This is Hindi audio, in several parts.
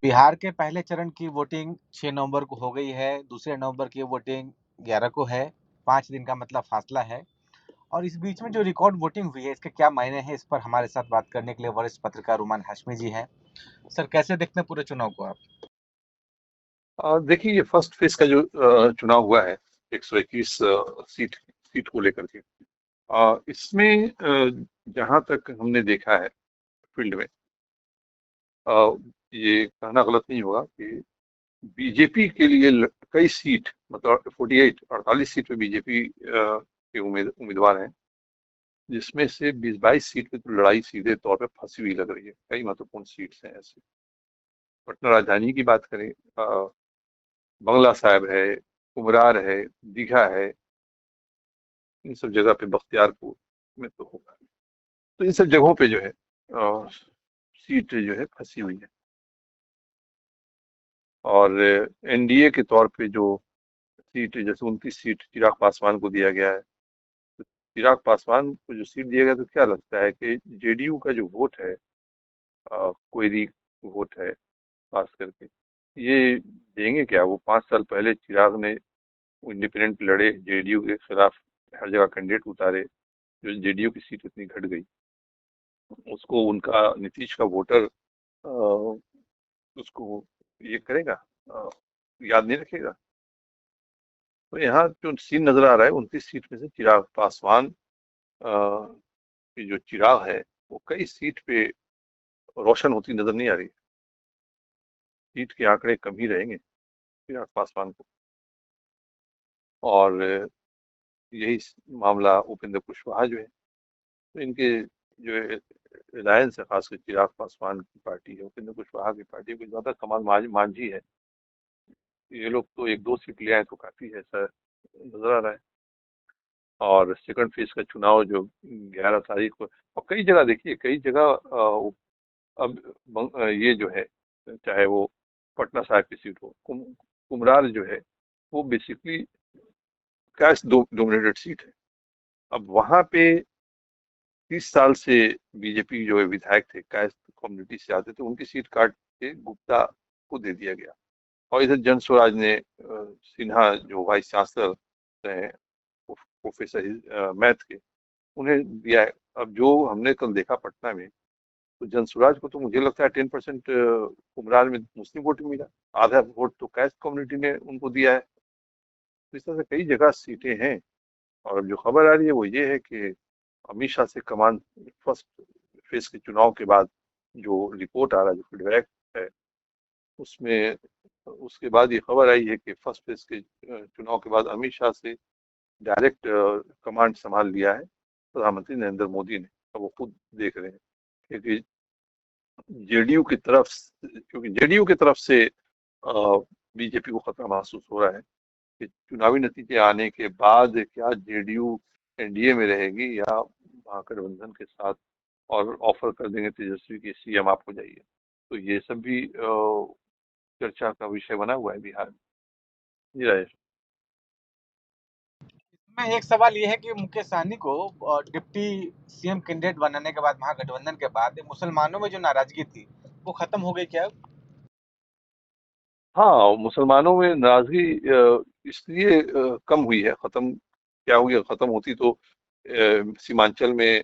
बिहार के पहले चरण की वोटिंग 6 नवंबर को हो गई है। दूसरे नवंबर की वोटिंग 11 को है। 5 दिन का मतलब फासला है। और इस बीच में जो रिकॉर्ड वोटिंग हुई है, इसके क्या मायने हैं, इस पर हमारे साथ बात करने के लिए वरिष्ठ पत्रकार रुमान हाशमी जी हैं। सर, कैसे देखते हैं पूरे चुनाव को आप? देखिए, ये फर्स्ट फेज का जो चुनाव हुआ है 121 सीट सीट को लेकर के, इसमें जहां तक हमने देखा है फील्ड में, अ, ये कहना गलत नहीं होगा कि बीजेपी के लिए कई सीट, मतलब 48 सीट पे बीजेपी के उम्मीदवार हैं, जिसमें से 20-22 सीट पे तो लड़ाई सीधे तौर पे फंसी हुई लग रही है। कई महत्वपूर्ण सीट्स हैं ऐसे। पटना राजधानी की बात करें, बंगला साहिब है, कुमरार है, दीघा है, इन सब जगह पे, बख्तियारपुर में तो होगा। तो इन सब जगहों पे जो है सीट जो है फंसी हुई है। और एनडीए के तौर पे जो सीट, जैसे 29 सीट चिराग पासवान को दिया गया है, तो चिराग पासवान को जो सीट दिया गया, तो क्या लगता है कि जेडीयू का जो वोट है, कोयरी वोट है खास करके, ये देंगे क्या? वो 5 साल पहले चिराग ने इंडिपेंडेंट लड़े, जेडीयू के खिलाफ हर जगह कैंडिडेट उतारे, जो जेडीयू की सीट इतनी घट गई, उसको उनका नीतीश का वोटर उसको ये करेगा, अ, याद नहीं रखेगा। तो यहाँ जो सीन नजर आ रहा है, 29 सीट में से चिराग पासवान की जो चिराग है, वो कई सीट पे रोशन होती नजर नहीं आ रही। सीट के आंकड़े कम ही रहेंगे चिराग पासवान को। और यही मामला उपेंद्र कुशवाहा जो है, तो इनके जो रिलायंस है, खासकर चिराग पासवान की पार्टी है, उपेंद्र कुशवाहा की पार्टी को ज्यादा कमान मांझी है। ये लोग तो 1-2 सीट ले आए तो काफी है, ऐसा नजर आ रहा है। और सेकंड फेज का चुनाव जो 11 तारीख को, और कई जगह देखिए, कई जगह अब ये जो है, चाहे वो पटना साहिब की सीट हो, कुमरार जो है, वो बेसिकली कैस्ट डोमिनेटेड सीट है। अब वहां पे 30 साल से बीजेपी जो है विधायक थे, कैस्ट कम्युनिटी से आते थे, उनकी सीट काट के गुप्ता को दे दिया गया। और इधर जन स्वराज ने सिन्हा जो वाइस चांसलर रहे, प्रोफेसर मैथ के, उन्हें दिया है। अब जो हमने कल देखा पटना में, तो जनसुराज को तो मुझे लगता है 10% कुमरार में मुस्लिम वोट मिला, आधा वोट तो कैस्ट कम्युनिटी ने उनको दिया है। तो इस तरह से कई जगह सीटें हैं। और जो खबर आ रही है वो ये है कि अमित शाह से कमान, फर्स्ट फेज के चुनाव के बाद जो रिपोर्ट आ रहा है, जो फीडबैक है, उसमें उसके बाद ये खबर आई है कि फर्स्ट फेज के चुनाव के बाद अमित शाह से डायरेक्ट कमांड संभाल लिया है प्रधानमंत्री नरेंद्र मोदी ने। अब वो खुद देख रहे हैं, क्योंकि जेडीयू की तरफ क्योंकि जेडीयू की तरफ से बीजेपी को खतरा महसूस हो रहा है कि चुनावी नतीजे आने के बाद क्या जेडीयू एनडीए में रहेगी या महागठबंधन के साथ, और ऑफर कर देंगे तेजस्वी की सीएम आप हो जाइए। तो ये सब भी चर्चा का विषय बना हुआ है बिहार में। जी राजेश। में एक सवाल ये है कि मुकेश सहनी को डिप्टी सीएम कैंडिडेट बनाने के बाद, महागठबंधन के बाद, मुसलमानों में जो नाराजगी थी, वो खत्म हो गई क्या? हाँ, मुसलमानों में नाराजगी इसलिए कम हुई है, खत्म क्या हुई? खत्म होती तो सीमांचल में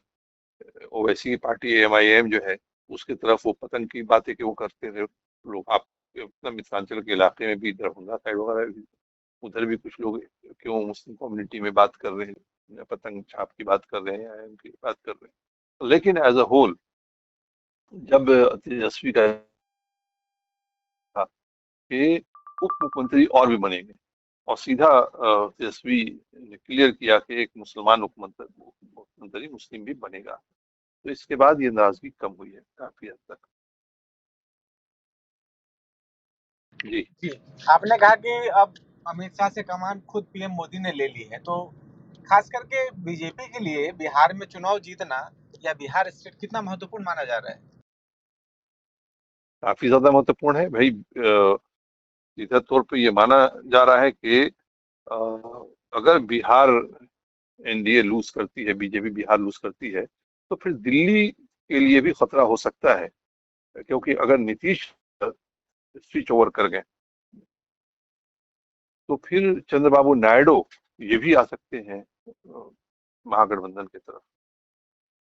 ओवैसी की पार्टी एमआईएम जो है, उसकी तरफ वो पतन की बातें क्यों करते थे लोग। आप अपना मिथिलांचल के इलाके में भी, दरभंगा साइड वगैरह भी, उधर भी कुछ लोग क्यों मुस्लिम कम्युनिटी में बात कर रहे हैं, पतंग छाप की बात कर रहे हैं, या उनकी बात कर रहे हैं। लेकिन एज अ होल, जब तेजस्वी का था कि उप मुख्यमंत्री और भी बनेंगे, और सीधा तेजस्वी ने क्लियर किया कि एक मुसलमान मुख्यमंत्री मुस्लिम भी बनेगा, तो इसके बाद ये नाराजगी कम हुई है काफी हद तक। जी। जी। आपने कहा कि अब अमित शाह से कमान खुद पीएम मोदी ने ले ली है, तो खास करके बीजेपी के लिए बिहार में चुनाव जीतना या बिहार स्टेट कितना महत्वपूर्ण माना जा रहा है? काफी ज्यादा महत्वपूर्ण है भाई। सीधा तौर पे ये माना जा रहा है कि अ, अगर बिहार एनडीए लूज करती है, बीजेपी बिहार लूज करती है, तो फिर दिल्ली के लिए भी खतरा हो सकता है। क्योंकि अगर नीतीश स्विच ओवर कर गए, तो फिर चंद्रबाबू नायडू ये भी आ सकते हैं महागठबंधन की तरफ।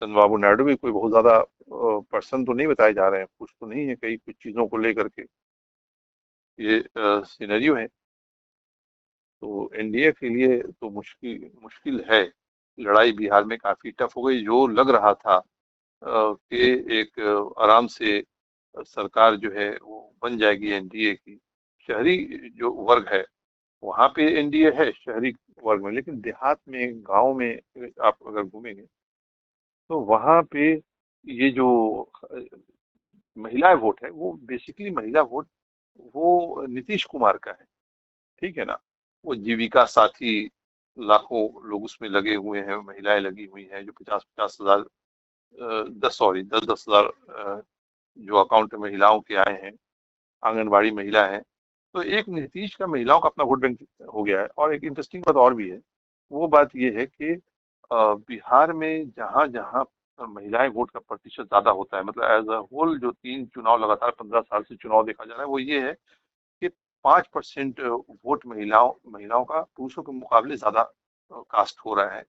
चंद्रबाबु नायडू भी कोई बहुत ज्यादा पर्सन तो नहीं बताए जा रहे हैं, कुछ तो नहीं है, कई कुछ चीजों को लेकर के ये सिनेरियो है। तो एनडीए के लिए तो मुश्किल मुश्किल है। लड़ाई बिहार में काफी टफ हो गई। जो लग रहा था कि एक आराम से सरकार जो है वो बन जाएगी एनडीए की, शहरी जो वर्ग है वहां पे एनडीए है शहरी वर्ग में, लेकिन देहात में गांव में आप अगर घूमेंगे तो वहां पे ये जो महिला वोट है वो बेसिकली महिला वोट वो नीतीश कुमार का है, ठीक है ना। वो जीविका साथी लाखों लोग उसमें लगे हुए हैं, महिलाएं लगी हुई हैं, जो 50-50 हजार 10 हजार जो अकाउंट महिलाओं के आए हैं, आंगनबाड़ी महिला है। तो एक नीतीश का महिलाओं का अपना वोट बैंक हो गया है। और एक इंटरेस्टिंग बात और भी है, वो बात ये है कि बिहार में जहां जहां महिलाएं वोट का प्रतिशत ज्यादा होता है, मतलब एज अ होल जो 3 चुनाव लगातार 15 साल से चुनाव देखा जा रहा है, वो ये है कि 5% वोट महिलाओं का पुरुषों के मुकाबले ज्यादा कास्ट हो रहा है।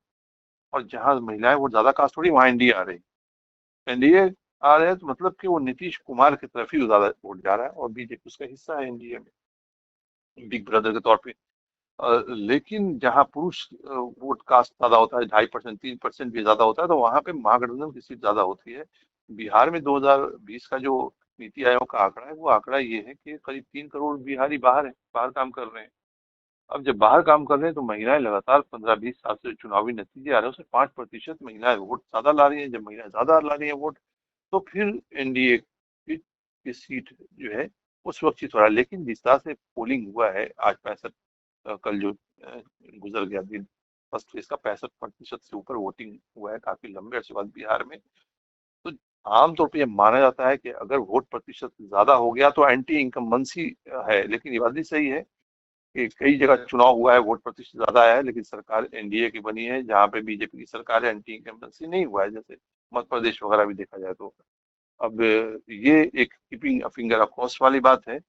और जहां महिलाएं वोट ज्यादा कास्ट हो रही है वहां एनडीए आ रही है। एनडीए आ रहे हैं तो मतलब कि वो नीतीश कुमार की तरफ ही ज्यादा वोट जा रहा है, और बीजेपी उसका हिस्सा है एनडीए में बिग ब्रदर के तौर पे। लेकिन जहां पुरुष वोट कास्ट ज्यादा होता है, 2.5% 3% भी ज्यादा होता है, तो वहां पे महागठबंधन की सीट ज्यादा होती है। बिहार में 2020 का जो नीति आयोग का आंकड़ा है, वो आंकड़ा ये है कि करीब 3 करोड़ बिहारी बाहर है, बाहर काम कर रहे हैं। अब जब बाहर काम कर रहे हैं तो महिलाएं लगातार 15-20 साल से चुनावी नतीजे आ रहे हैं, उसमें 5% महिलाएं वोट ज्यादा ला रही हैं। जब महिलाएं ज्यादा ला रही हैं वोट, तो फिर एनडीए की सीट जो है वो सुरक्षित हो रहा है। लेकिन जिस तरह से पोलिंग हुआ है आज 65, कल जो गुजर गया दिन, फर्स्ट फेज का 65% से ऊपर वोटिंग हुआ है काफी लंबे अरसे बाद बिहार में। तो आमतौर पर यह माना जाता है कि अगर वोट प्रतिशत ज्यादा हो गया तो एंटी इनकम्बेंसी है। लेकिन ये बात भी सही है कि कई जगह चुनाव हुआ है, वोट प्रतिशत ज्यादा आया है, लेकिन सरकार एनडीए की बनी है। जहाँ पे बीजेपी की सरकार है, एंटी इनकम्बेंसी नहीं हुआ है, जैसे मध्य प्रदेश वगैरह भी देखा जाए तो। अब ये एक कीपिंग फिंगर अक्रॉस वाली बात है।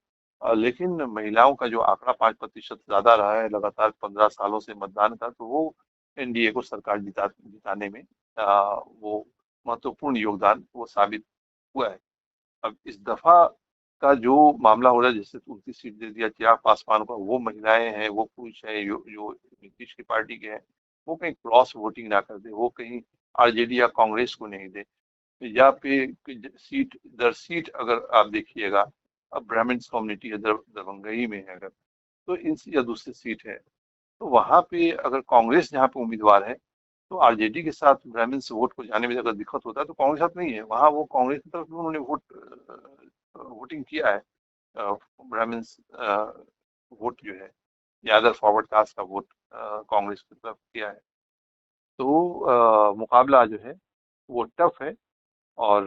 लेकिन महिलाओं का जो आंकड़ा 5% ज्यादा रहा है लगातार 15 सालों से मतदान का, तो वो एनडीए को सरकार जिताने में वो महत्वपूर्ण योगदान वो साबित हुआ है। अब इस दफा का जो मामला हो रहा है, जैसे 29 सीट दे दिया चिराग पासवान को, वो महिलाएं हैं, वो पुरुष हैं, जो नीतीश की पार्टी के हैं, वो कहीं क्रॉस वोटिंग ना कर दे, वो कहीं आरजेडी या कांग्रेस को नहीं दे, या पे सीट दर सीट अगर आप देखिएगा, अब ब्राह्मण्स कम्युनिटी है दरभंगई में है अगर, तो इन या दूसरी सीट है, तो वहां पे अगर कांग्रेस जहाँ पे उम्मीदवार है, तो आरजेडी के साथ ब्राह्मण्स वोट को जाने में अगर दिक्कत होता है तो कांग्रेस साथ नहीं है, वहाँ वो कांग्रेस की तरफ उन्होंने वोटिंग किया है। ब्राह्मण्स वोट जो है, यादव फॉरवर्ड कास्ट का वोट कांग्रेस की तरफ किया है। तो मुकाबला जो है वो टफ है। और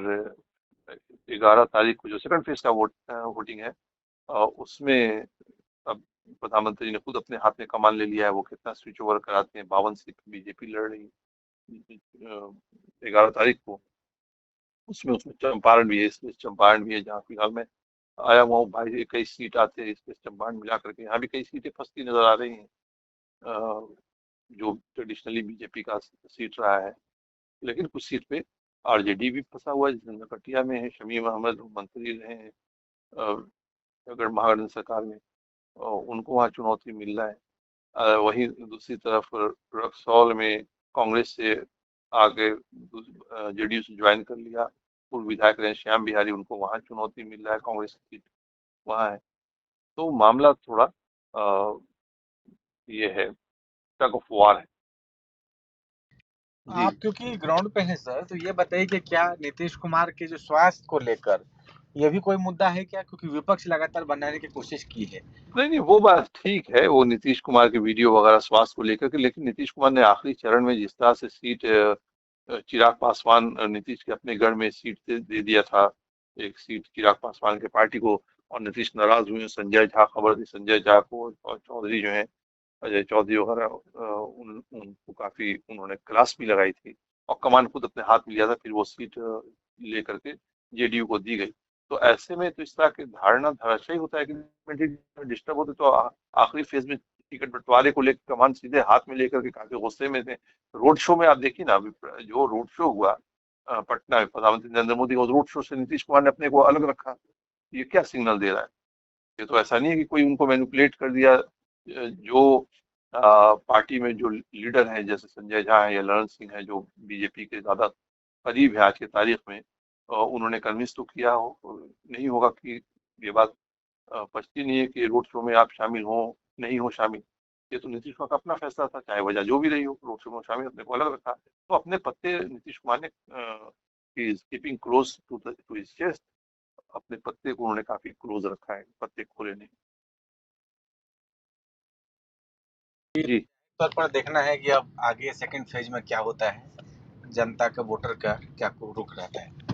11 तारीख को जो सेकंड फेज का वोटिंग है, उसमें अब प्रधानमंत्री ने खुद अपने हाथ में कमान ले लिया है। वो कितना स्विच ओवर कराते हैं, 52 सीट बीजेपी लड़ रही है 11 तारीख को। उसमें उसमें चंपारण भी है, इसमें चंपारण भी है जहाँ फिलहाल मैं आया हुआ हूँ भाई। 21 सीट आते हैं इसमें चंपारण मिला करके, यहाँ भी कई सीटें फंसती नजर आ रही हैं, अ, जो ट्रेडिशनली बीजेपी का सीट रहा है। लेकिन कुछ सीट पे आरजेडी भी फंसा हुआ है, जिसमें नरकटिया में है शमीम अहमद मंत्री रहे हैं अगर महागठबंधन सरकार में, उनको वहाँ चुनौती मिल रहा है। वहीं दूसरी तरफ रक्सौल में कांग्रेस से आगे जेडीयू से ज्वाइन कर लिया, पूर्व विधायक रहे श्याम बिहारी, उनको वहाँ चुनौती मिल रहा है, कांग्रेस की सीट वहाँ है। तो मामला थोड़ा ये है, टग ऑफ वार है। जी। आप क्योंकि ग्राउंड पे हैं सर, तो ये बताइए कि क्या नीतीश कुमार के जो स्वास्थ्य को लेकर ये भी कोई मुद्दा है क्या, क्योंकि विपक्ष लगातार बनाने की कोशिश की है। नहीं नहीं, वो बात ठीक है, वो नीतीश कुमार की वीडियो वगैरह स्वास्थ्य को लेकर के, लेकिन नीतीश कुमार ने आखिरी चरण में जिस तरह से सीट चिराग पासवान नीतीश के अपने गढ़ में सीट दे दिया था, एक सीट चिराग पासवान के पार्टी को, और नीतीश नाराज हुए, संजय झा खबर दी, संजय झा को और चौधरी जो है अजय चौधरी वगैरह, उनको काफी उन्होंने क्लास भी लगाई थी, और कमान खुद अपने हाथ में लिया था, फिर वो सीट लेकर के जेडीयू को दी गई। तो ऐसे में तो इस तरह की धारणा धराशायी होता है कि डिस्टर्ब होते तो आखिरी फेज में टिकट बंटवारे को लेकर कमान सीधे हाथ में लेकर के काफी गुस्से में थे। रोड शो में आप देखिए ना, अभी जो रोड शो हुआ पटना में, प्रधानमंत्री नरेंद्र मोदी उस रोड शो से नीतीश कुमार ने अपने को अलग रखा। ये क्या सिग्नल दे रहा है? ये तो ऐसा नहीं है कि कोई उनको मैनिपुलेट कर दिया। जो पार्टी में जो लीडर हैं जैसे संजय झा है या ललन सिंह है, जो बीजेपी के ज्यादा करीब है आज की तारीख में, उन्होंने कन्विंस तो किया हो नहीं होगा कि ये बात पछती नहीं है कि रोड शो में आप शामिल हो नहीं हो शामिल। ये तो नीतीश कुमार का अपना फैसला था, चाहे वजह जो भी रही हो, रोड शो में शामिल अपने को अलग रखा। तो अपने पत्ते नीतीश कुमार ने keeping close to his chest, अपने पत्ते को उन्होंने काफी क्लोज रखा है, पत्ते खोले नहीं। जी। तौर पर देखना है कि अब आगे सेकंड फेज में क्या होता है, जनता का वोटर का क्या रुख रहता है।